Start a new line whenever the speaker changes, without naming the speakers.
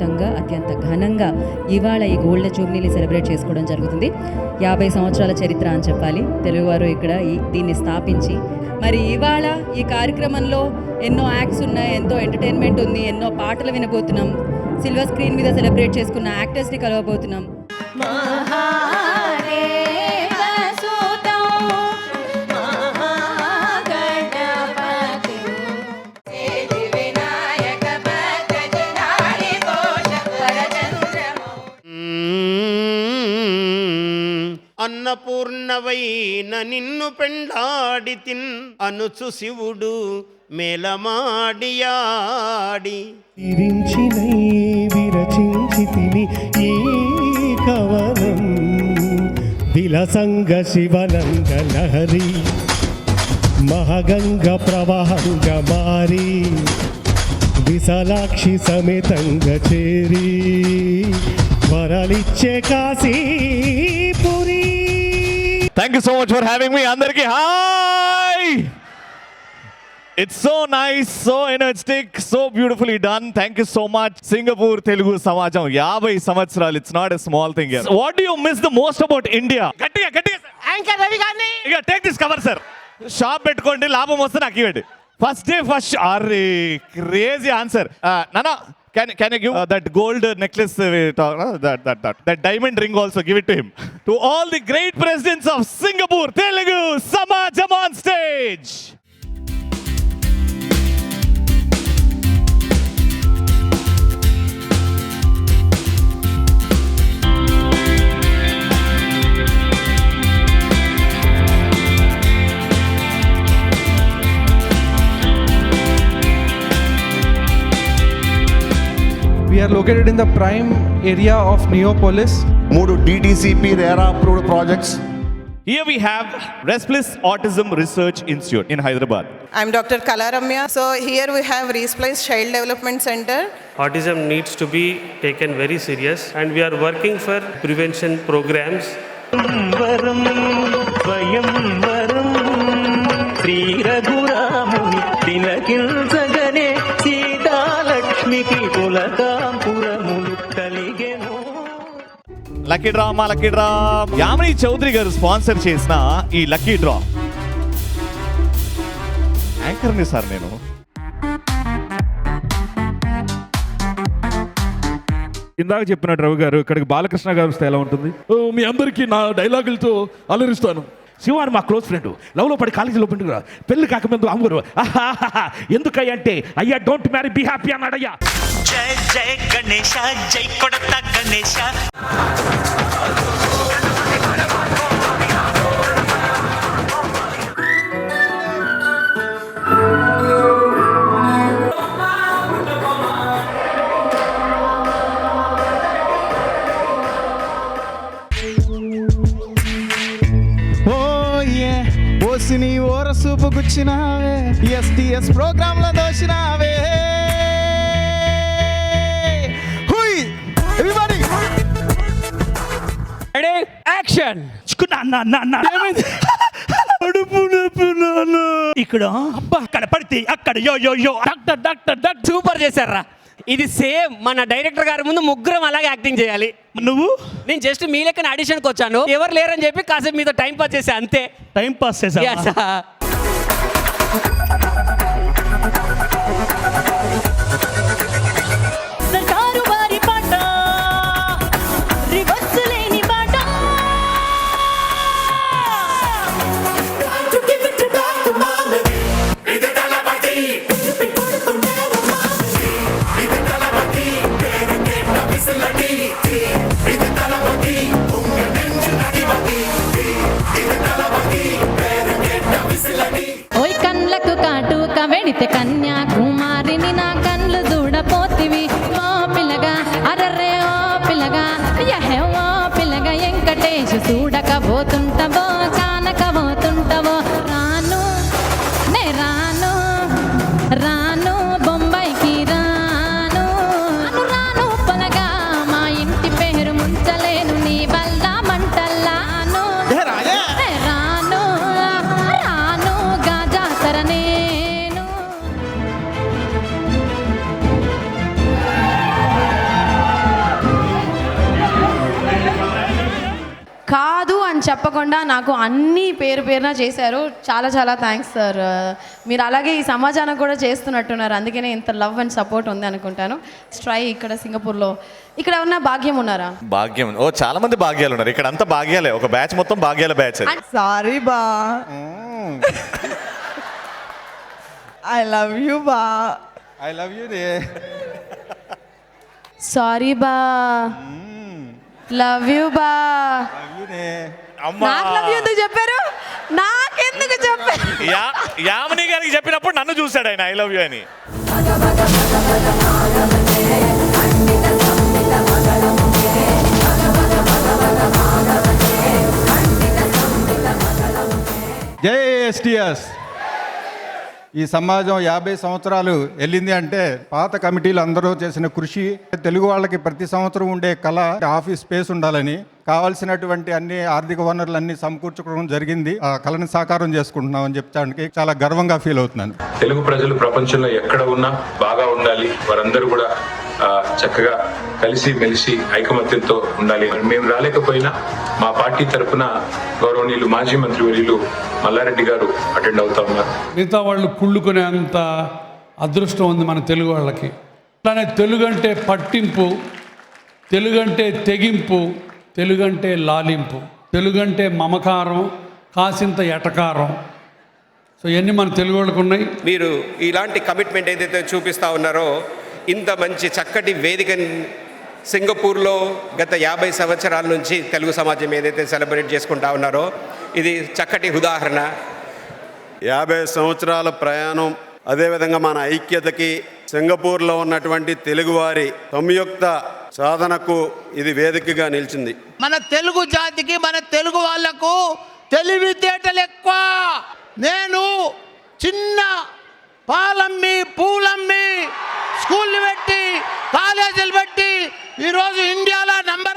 అత్యద్భుతంగా అత్యంత ఘనంగా ఇవాళ ఈ గోల్డెన్ జూబ్లీని సెలబ్రేట్ చేసుకోవడం జరుగుతుంది. 50 సంవత్సరాల చరిత్ర అని చెప్పాలి తెలుగువారు ఇక్కడ దీన్ని స్థాపించి. మరి ఇవాళ ఈ కార్యక్రమంలో ఎన్నో యాక్ట్స్ ఉన్నాయి, ఎంతో ఎంటర్టైన్మెంట్ ఉంది, ఎన్నో పాటలు వినబోతున్నాం, సిల్వర్ స్క్రీన్ మీద సెలబ్రేట్ చేసుకున్న యాక్టర్స్ని కలవబోతున్నాం.
అన్నపూర్ణవైన నిన్ను పెండాడితిన్ అనుచు శివుడు మేలమాడియాడి
విరచించితిని ఈ కవనం విలసంగ శివనంగ లహరి మహగంగ ప్రవాహంగ మారి విశాలాక్షి సమేతంగా చేరి వరలిచ్చే Kashipuri.
Thank you so much for having me. Andarki hi. It's so nice, so energetic, so beautifully done. Thank you so much. Singapore Telugu Samajam 50 సంవత్సరాలు. It's not a small thing here. What do you miss the most about India? గట్టిగా
anchor Ravi గారిని
ఇక take this cover sir. Shop పెట్టుకోండి, లాభం వస్తే నాకు ఇవ్వండి. First day first అరే క్రేజీ ఆన్సర్. నానా Can you give that gold necklace, that diamond ring also, give it to him. To all the great presidents of Singapore Telugu Samajam on stage.
We are located in the prime area of Neopolis.
3 DTCP RERA approved projects.
Here we have Restless Autism Research Institute in Hyderabad.
I'm Dr. Kala Ramya. So here we have Resplice Child Development Center.
Autism needs to be taken very serious and we are working for prevention programs. Sri Raghuramuni Tilakilsagane Sita-Lakshmiki Pulakampuramudu Kaligenu.
Lucky draw మా lucky draw. Yamini Chowdary గారు sponsor చేసిన ఈ lucky draw యాంకర్ని sir నేను.
ఇందాక చెప్పినట్టు రవి గారు ఇక్కడికి బాలకృష్ణ గారు వస్తే ఎలా ఉంటుంది? మీ అందరికీ నా డైలాగులతో అలరిస్తాను. శివాని మా క్లోజ్ ఫ్రెండ్, లవ్లో పడి కాలేజీలో పెట్టుకురా, పెళ్లి కాకముందు అమ్మగారు ఎందుకయ్యా అంటే అయ్యా డోంట్ మ్యారీ బీ హ్యాపీ అన్నాడయ్యా.
జై జై గణేశ జై కొడతా గణేశ.
ఓసిని ఓర సూపు గుచ్చినావే, ఎస్టీఎస్ ప్రోగ్రామ్ లో దోసినావే. హుయ్ ఎవ్రీబడీ
రెడీ యాక్షన్.
ఇక్కడ అబ్బా అక్కడ పడితే అక్కడ యో యో యో
డాక్టర్ సూపర్ చేశారా. ఇది సేమ్ మన డైరెక్టర్ గారి ముందు ముగ్గురం అలాగే యాక్టింగ్ చేయాలి.
నువ్వు
నేను జస్ట్ మీ లెక్కన ఆడిషన్కి వచ్చాను, ఎవరు లేరని చెప్పి కాసేపు మీతో టైం పాస్ చేసా అంతే.
టైం పాస్ చేసా.
ఇది
కాదు అని చెప్పకుండా నాకు అన్ని పేరున చేశారు. చాలా చాలా థ్యాంక్స్ సార్. మీరు అలాగే ఈ సమాజానికి కూడా చేస్తున్నట్టున్నారు, అందుకనే ఇంత లవ్ అండ్ సపోర్ట్ ఉంది అనుకుంటాను. ట్రై ఇక్కడ సింగపూర్లో. ఇక్కడ ఎవరన్నా భాగ్యం ఉన్నారా?
భాగ్యం, ఓ చాలా మంది భాగ్యాలు ఉన్నారు ఇక్కడ, అంతా భాగ్యాలే, ఒక బ్యాచ్ మొత్తం భాగ్యాల బ్యాచ్.
సారీ బా, ఐ లవ్ యూ బా, I love you ray.
Sorry బా, లవ్ యూ బా. నాకు లవ్ యూ ఎందుకు చెప్పారు? నాకెందుకు చెప్పారు?
యామిని గారికి చెప్పినప్పుడు నన్ను చూశాడు ఆయన ఐ లవ్ యూ అని.
జై ఎస్టీఎస్. ఈ సమాజం 50 సంవత్సరాలు వెళ్ళింది అంటే పాత కమిటీలు అందరూ చేసిన కృషి, తెలుగు వాళ్ళకి ప్రతి సంవత్సరం ఉండే కళ ఆఫీస్ స్పేస్ ఉండాలని కావాల్సినటువంటి అన్ని ఆర్థిక వనరులు అన్ని సమకూర్చుకోవడం జరిగింది. ఆ కళని సాకారం చేసుకుంటున్నాం అని చెప్పడానికి చాలా గర్వంగా ఫీల్ అవుతున్నాను.
తెలుగు ప్రజలు ప్రపంచంలో ఎక్కడ ఉన్నా బాగా ఉండాలి, వారందరూ కూడా చక్కగా కలిసి మెలిసి ఐకమత్యంతో ఉండాలి. మేము రాలేకపోయినా మా పార్టీ తరఫున గౌరవనీయులు మాజీ మంత్రివర్యులు మల్లారెడ్డి గారు అటెండ్ అవుతా ఉన్నారు.
మిగతా వాళ్ళు కుళ్ళుకునేంత అదృష్టం ఉంది మన తెలుగు వాళ్ళకి. అలానే తెలుగు అంటే పట్టింపు, తెలుగు అంటే తెగింపు, తెలుగు అంటే లాలింపు, తెలుగు అంటే మమకారం, కాసింత ఎటకారం. సో ఇవన్నీ మన తెలుగు వాళ్ళకు ఉన్నాయి.
మీరు ఇలాంటి కమిట్మెంట్ ఏదైతే చూపిస్తూ ఉన్నారో, ఇంత మంచి చక్కటి వేదికని సింగపూర్లో గత 50 సంవత్సరాల నుంచి తెలుగు సమాజం ఏదైతే సెలబ్రేట్ చేసుకుంటా ఉన్నారో, ఇది చక్కటి ఉదాహరణ.
50 సంవత్సరాల ప్రయాణం, అదేవిధంగా మన ఐక్యతకి సింగపూర్లో ఉన్నటువంటి తెలుగువారి సంయుక్త సాధనకు ఇది వేదికగా నిలిచింది.
మన తెలుగు జాతికి, మన తెలుగు వాళ్లకు తెలివితేటలు ఎక్కువ. నేను చిన్న పాలమ్మి, పూలమ్మి, స్కూళ్ళు పెట్టి, కాలేజీలు పెట్టి ఈరోజు ఇండియాలో నంబర్